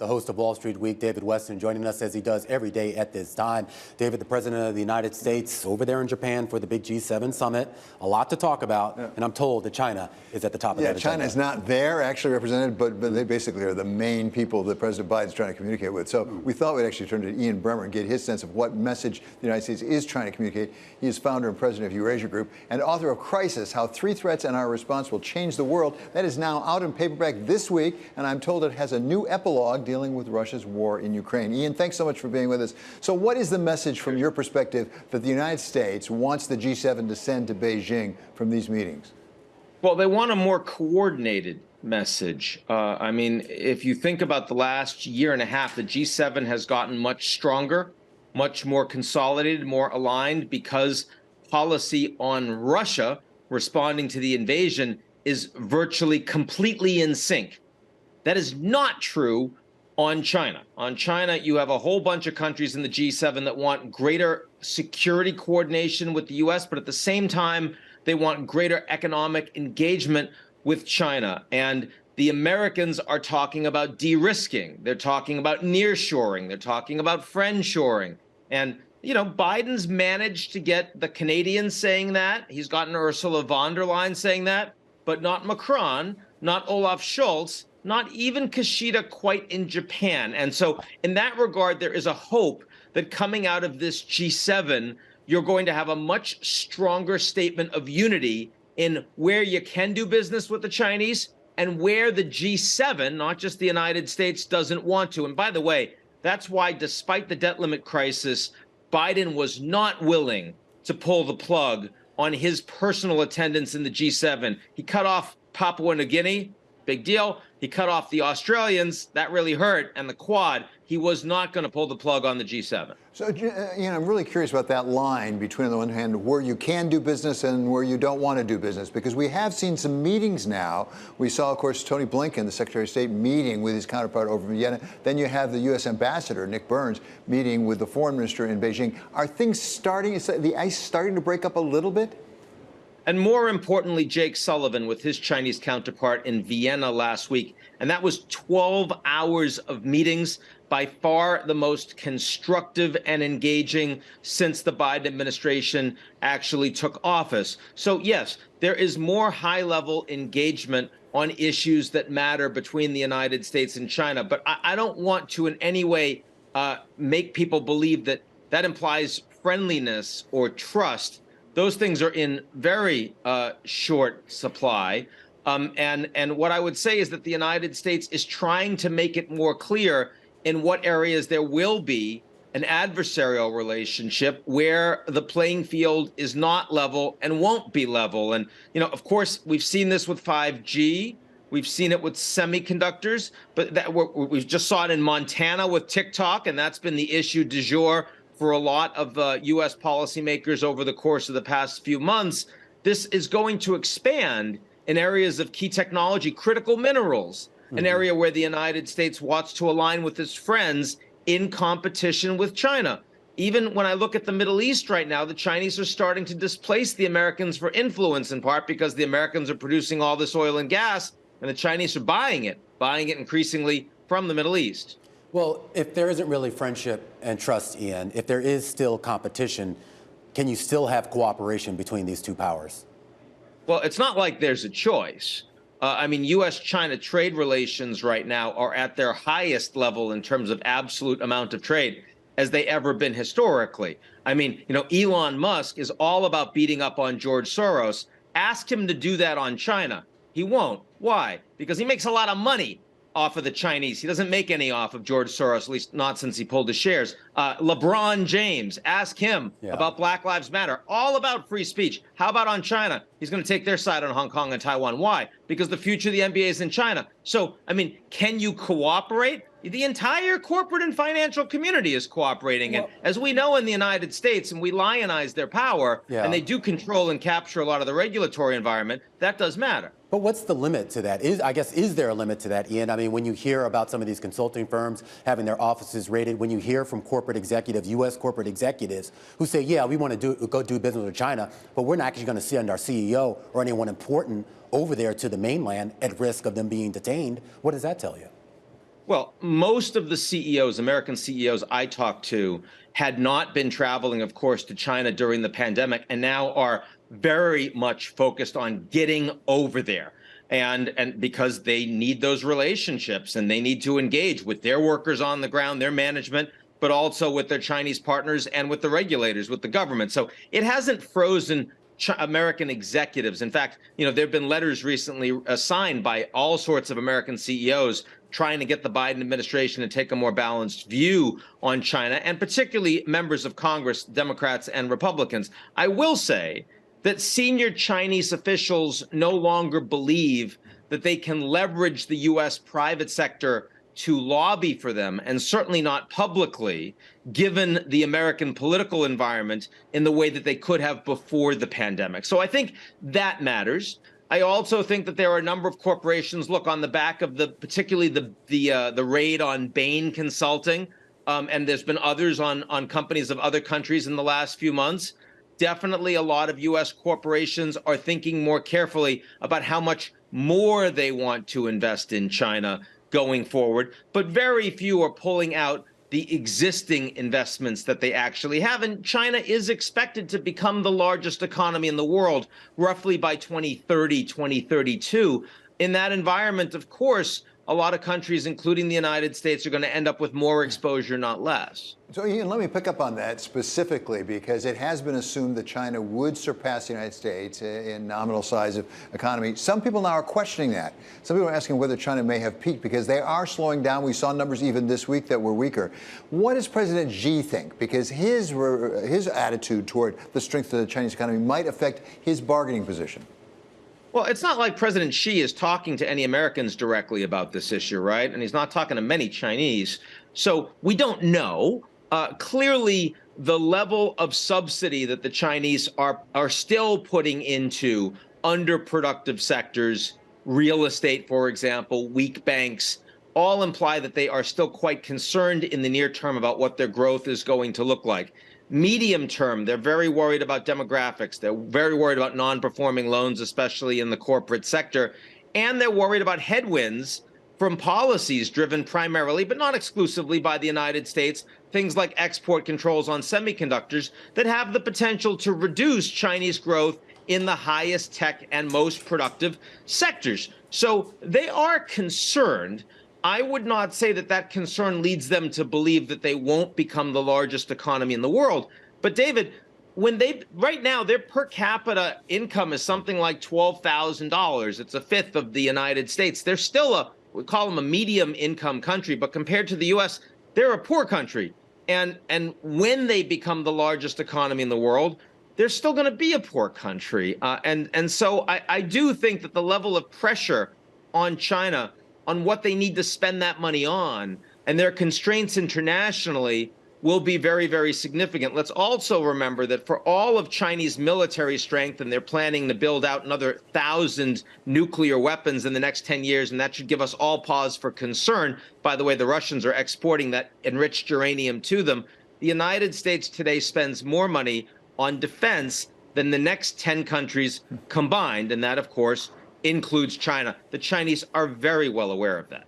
the host of Wall Street Week, David Westin, joining us as he does every day at this time. David, the President of the United States, over there in Japan for the big G7 summit. A lot to talk about, and I'm told that China is at the top of that agenda. China is not there actually represented, but they basically are the main people that President Biden's trying to communicate with. So we thought we'd actually turn to Ian Bremmer and get his sense of what message the United States is trying to communicate. He is founder and president of Eurasia Group and author of Crisis: How Three Threats and Our Response Will Change the World. That is now out in paperback this week, and I'm told it has a new epilogue dealing with Russia's war in Ukraine. Ian, thanks so much for being with us. So what is the message from your perspective that the United States wants the G7 to send to Beijing from these meetings? Well, they want a more coordinated message. I mean, if you think about the last year and a half, the G7 has gotten much stronger, much more consolidated, more aligned, because policy on Russia responding to the invasion is virtually completely in sync. That is not true on China. On China, you have a whole bunch of countries in the G7 that want greater security coordination with the U.S., but at the same time, they want greater economic engagement with China. And the Americans are talking about de-risking. They're talking about nearshoring. They're talking about friendshoring. And, you know, Biden's managed to get the Canadians saying that. He's gotten Ursula von der Leyen saying that, but not Macron, not Olaf Scholz, not even Kishida quite in Japan. And so in that regard, there is a hope that coming out of this G7, you're going to have a much stronger statement of unity in where you can do business with the Chinese and where the G7, not just the United States, doesn't want to. And by the way, that's why, despite the debt limit crisis, Biden was not willing to pull the plug on his personal attendance in the G7. He cut off Papua New Guinea, big deal. He cut off the Australians, that really hurt, and the Quad. He was not going to pull the plug on the G7. So, I'm really curious about that line between, on the one hand, where you can do business and where you don't want to do business, because we have seen some meetings now. We saw, of course, Tony Blinken, the Secretary of State, meeting with his counterpart over Vienna. Then you have the U.S. Ambassador, Nick Burns, meeting with the Foreign Minister in Beijing. Are things starting, is the ice starting to break up a little bit? And more importantly, Jake Sullivan with his Chinese counterpart in Vienna last week. And that was 12 hours of meetings, by far the most constructive and engaging since the Biden administration actually took office. So yes, there is more high-level engagement on issues that matter between the United States and China. But I don't want to in any way make people believe that that implies friendliness or trust. Those things are in very short supply. And what I would say is that the United States is trying to make it more clear in what areas there will be an adversarial relationship where the playing field is not level and won't be level. And, you know, of course, we've seen this with 5G. We've seen it with semiconductors, but we've just saw it in Montana with TikTok, and that's been the issue du jour for a lot of U.S. policymakers over the course of the past few months. This is going to expand in areas of key technology, critical minerals, an area where the United States wants to align with its friends in competition with China. Even when I look at the Middle East right now, the Chinese are starting to displace the Americans for influence, in part because the Americans are producing all this oil and gas, and the Chinese are buying it increasingly from the Middle East. Well, if there isn't really friendship and trust, Ian, if there is still competition, can you still have cooperation between these two powers? Well, it's not like there's a choice. I mean, U.S.-China trade relations right now are at their highest level in terms of absolute amount of trade as they ever been historically. I mean, you know, Elon Musk is all about beating up on George Soros. Ask him to do that on China. He won't. Why? Because he makes a lot of money off of the Chinese. He doesn't make any off of George Soros, at least not since he pulled his shares. LeBron James, ask him about Black Lives Matter, all about free speech. How about on China? He's going to take their side on Hong Kong and Taiwan. Why? Because the future of the NBA is in China. So, I mean, can you cooperate? The entire corporate and financial community is cooperating. And as we know in the United States, and we lionize their power, and they do control and capture a lot of the regulatory environment, that does matter. But what's the limit to that? Is there a limit to that, Ian? I mean, when you hear about some of these consulting firms having their offices raided, when you hear from corporate executives, U.S. corporate executives, who say, yeah, we want to go do business with China, but we're not actually going to send our CEO or anyone important over there to the mainland at risk of them being detained, what does that tell you? Well, most of the CEOs, American CEOs I talked to, had not been traveling, of course, to China during the pandemic, and now are very much focused on getting over there. And because they need those relationships and they need to engage with their workers on the ground, their management, but also with their Chinese partners and with the regulators, with the government. So it hasn't frozen American executives. In fact, there have been letters recently signed by all sorts of American CEOs trying to get the Biden administration to take a more balanced view on China, and particularly members of Congress, Democrats and Republicans. I will say that senior Chinese officials no longer believe that they can leverage the U.S. private sector to lobby for them, and certainly not publicly, given the American political environment, in the way that they could have before the pandemic. So I think that matters. I also think that there are a number of corporations, look, on the back of particularly the raid on Bain Consulting, and there's been others on companies of other countries in the last few months. Definitely a lot of U.S. corporations are thinking more carefully about how much more they want to invest in China going forward, but very few are pulling out the existing investments that they actually have. And China is expected to become the largest economy in the world, roughly by 2030, 2032. In that environment, of course, a lot of countries, including the United States, are going to end up with more exposure, not less. So, Ian, let me pick up on that specifically, because it has been assumed that China would surpass the United States in nominal size of economy. Some people now are questioning that. Some people are asking whether China may have peaked, because they are slowing down. We saw numbers even this week that were weaker. What does President Xi think? Because his attitude toward the strength of the Chinese economy might affect his bargaining position. Well, it's not like President Xi is talking to any Americans directly about this issue, right? And he's not talking to many Chinese. So we don't know. Clearly, the level of subsidy that the Chinese are still putting into underproductive sectors, real estate, for example, weak banks, all imply that they are still quite concerned in the near term about what their growth is going to look like. Medium term, they're very worried about demographics. They're very worried about non-performing loans, especially in the corporate sector. And they're worried about headwinds from policies driven primarily, but not exclusively, by the United States, things like export controls on semiconductors that have the potential to reduce Chinese growth in the highest tech and most productive sectors. So they are concerned. I would not say that that concern leads them to believe that they won't become the largest economy in the world. But David, right now, their per capita income is something like $12,000. It's a fifth of the United States. They're still we call them a medium income country, but compared to the US, they're a poor country. And when they become the largest economy in the world, they're still going to be a poor country. And so I do think that the level of pressure on China, on what they need to spend that money on, and their constraints internationally, will be very, very significant. Let's also remember that for all of Chinese military strength, and they're planning to build out another 1,000 nuclear weapons in the next 10 years, and that should give us all pause for concern. By the way, the Russians are exporting that enriched uranium to them. The United States today spends more money on defense than the next 10 countries combined, and that, of course, includes China. The Chinese are very well aware of that.